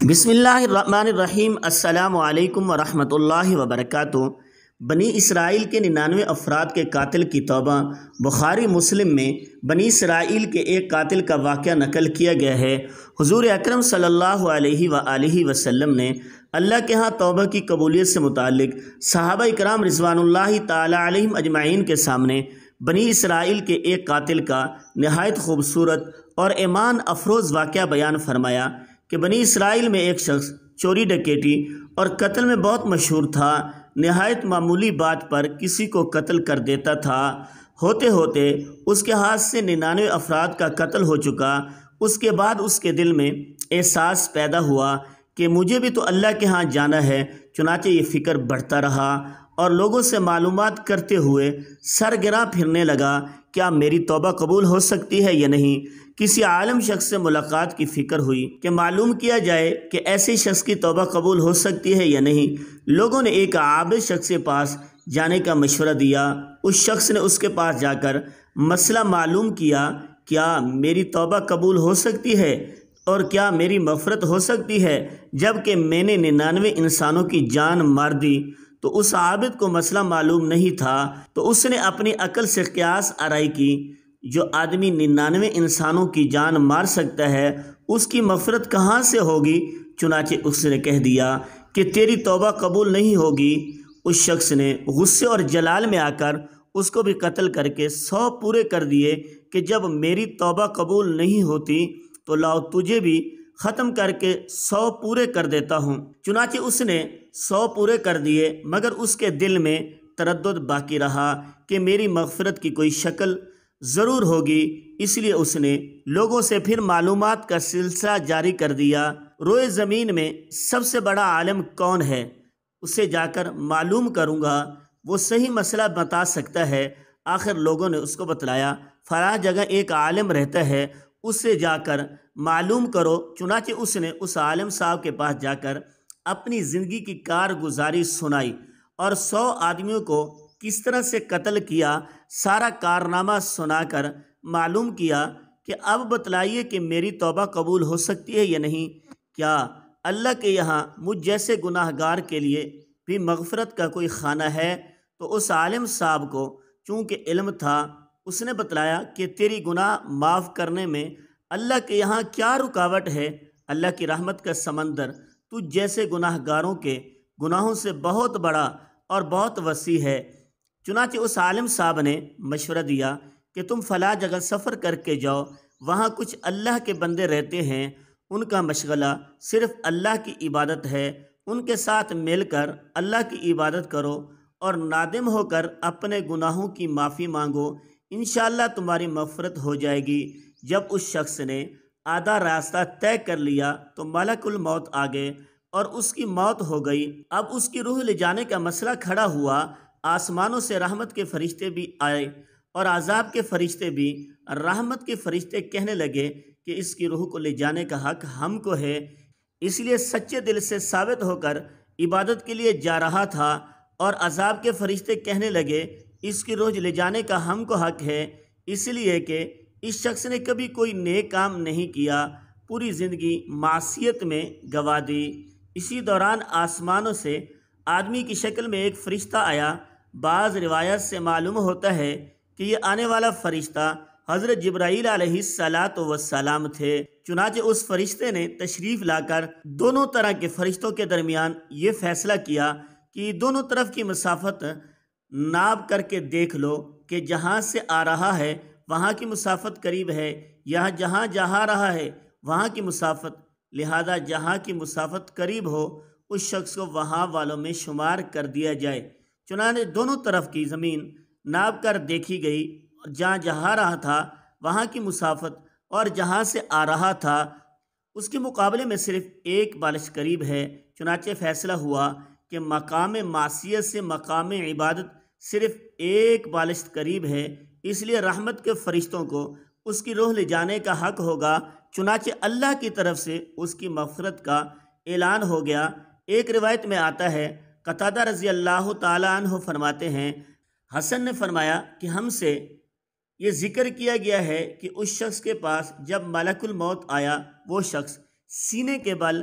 بسم اللہ الرحمن الرحیم۔ السلام علیکم ورحمۃ اللہ وبرکاتہ۔ بنی اسرائیل کے 99 افراد کے قاتل کی توبہ۔ بخاری مسلم میں بنی اسرائیل کے ایک قاتل کا واقعہ نقل کیا گیا ہے۔ حضور اکرم صلی اللہ علیہ وآلہ وسلم نے اللہ کے ہاں توبہ کی قبولیت سے متعلق صحابہ اکرام رضوان اللہ تعالی علیہم اجمعین کے سامنے بنی اسرائیل کے ایک قاتل کا نہایت خوبصورت اور ایمان افروز واقعہ بیان فرمایا کہ بنی اسرائیل میں ایک شخص چوری ڈکیٹی اور قتل میں بہت مشہور تھا۔ نہایت معمولی بات پر کسی کو قتل کر دیتا تھا۔ ہوتے ہوتے اس کے ہاتھ سے 99 افراد کا قتل ہو چکا۔ اس کے بعد اس کے دل میں احساس پیدا ہوا کہ مجھے بھی تو اللہ کے ہاں جانا ہے۔ چنانچہ یہ فکر بڑھتا رہا اور لوگوں سے معلومات کرتے ہوئے سرگراں پھرنے لگا، کیا میری توبہ قبول ہو سکتی ہے یا نہیں۔ کسی عالم شخص سے ملاقات کی فکر ہوئی کہ معلوم کیا جائے کہ ایسے شخص کی توبہ قبول ہو سکتی ہے یا نہیں۔ لوگوں نے ایک عابد شخص کے پاس جانے کا مشورہ دیا۔ اس شخص نے اس کے پاس جا کر مسئلہ معلوم کیا، کیا میری توبہ قبول ہو سکتی ہے اور کیا میری مغفرت ہو سکتی ہے جبکہ میں نے 99 انسانوں کی جان مار دی۔ تو اس عابد کو مسئلہ معلوم نہیں تھا، تو اس نے اپنی عقل سے قیاس آرائی کی، جو آدمی 99 انسانوں کی جان مار سکتا ہے اس کی مغفرت کہاں سے ہوگی۔ چنانچہ اس نے کہہ دیا کہ تیری توبہ قبول نہیں ہوگی۔ اس شخص نے غصے اور جلال میں آ کر اس کو بھی قتل کر کے 100 پورے کر دیے کہ جب میری توبہ قبول نہیں ہوتی تو لاؤ تجھے بھی ختم کر کے 100 پورے کر دیتا ہوں۔ چنانچہ اس نے 100 پورے کر دیے، مگر اس کے دل میں تردد باقی رہا کہ میری مغفرت کی کوئی شکل ضرور ہوگی۔ اس لیے اس نے لوگوں سے پھر معلومات کا سلسلہ جاری کر دیا، روئے زمین میں سب سے بڑا عالم کون ہے، اسے جا کر معلوم کروں گا، وہ صحیح مسئلہ بتا سکتا ہے۔ آخر لوگوں نے اس کو بتلایا، فلاں جگہ ایک عالم رہتا ہے، اس سے جا کر معلوم کرو۔ چنانچہ اس نے اس عالم صاحب کے پاس جا کر اپنی زندگی کی کارگزاری سنائی اور 100 آدمیوں کو کس طرح سے قتل کیا سارا کارنامہ سنا کر معلوم کیا کہ اب بتلائیے کہ میری توبہ قبول ہو سکتی ہے یا نہیں۔ کیا اللہ کے یہاں مجھ جیسے گناہ گار کے لیے بھی مغفرت کا کوئی خانہ ہے؟ تو اس عالم صاحب کو چونکہ علم تھا، اس نے بتلایا کہ تیری گناہ معاف کرنے میں اللہ کے یہاں کیا رکاوٹ ہے۔ اللہ کی رحمت کا سمندر تجھ جیسے گناہ گاروں کے گناہوں سے بہت بڑا اور بہت وسیع ہے۔ چنانچہ اس عالم صاحب نے مشورہ دیا کہ تم فلاں جگہ سفر کر کے جاؤ، وہاں کچھ اللہ کے بندے رہتے ہیں، ان کا مشغلہ صرف اللہ کی عبادت ہے، ان کے ساتھ مل کر اللہ کی عبادت کرو اور نادم ہو کر اپنے گناہوں کی معافی مانگو، انشاءاللہ تمہاری مغفرت ہو جائے گی۔ جب اس شخص نے آدھا راستہ طے کر لیا تو ملک الموت آ گئے اور اس کی موت ہو گئی۔ اب اس کی روح لے جانے کا مسئلہ کھڑا ہوا۔ آسمانوں سے رحمت کے فرشتے بھی آئے اور عذاب کے فرشتے بھی۔ رحمت کے فرشتے کہنے لگے کہ اس کی روح کو لے جانے کا حق ہم کو ہے، اس لیے سچے دل سے ثابت ہو کر عبادت کے لیے جا رہا تھا۔ اور عذاب کے فرشتے کہنے لگے اس کی روح لے جانے کا ہم کو حق ہے، اس لیے کہ اس شخص نے کبھی کوئی نیک کام نہیں کیا، پوری زندگی معصیت میں گوا دی۔ اسی دوران آسمانوں سے آدمی کی شکل میں ایک فرشتہ آیا۔ بعض روایت سے معلوم ہوتا ہے کہ یہ آنے والا فرشتہ حضرت جبرائیل علیہ السلام تھے۔ چنانچہ اس فرشتے نے تشریف لا کر دونوں طرح کے فرشتوں کے درمیان یہ فیصلہ کیا کہ دونوں طرف کی مسافت ناپ کر کے دیکھ لو کہ جہاں سے آ رہا ہے وہاں کی مسافت قریب ہے، یا جہاں جا رہا ہے وہاں کی مسافت، لہذا جہاں کی مسافت قریب ہو اس شخص کو وہاں والوں میں شمار کر دیا جائے۔ چنانچہ دونوں طرف کی زمین ناپ کر دیکھی گئی، جہاں جا رہا تھا وہاں کی مسافت اور جہاں سے آ رہا تھا اس کے مقابلے میں صرف ایک بالش قریب ہے۔ چنانچہ فیصلہ ہوا کہ مقام معصیت سے مقام عبادت صرف ایک بالش قریب ہے، اس لیے رحمت کے فرشتوں کو اس کی روح لے جانے کا حق ہوگا۔ چنانچہ اللہ کی طرف سے اس کی مغفرت کا اعلان ہو گیا۔ ایک روایت میں آتا ہے، قتادہ رضی اللہ تعالیٰ عنہ فرماتے ہیں، حسن نے فرمایا کہ ہم سے یہ ذکر کیا گیا ہے کہ اس شخص کے پاس جب ملک الموت آیا وہ شخص سینے کے بل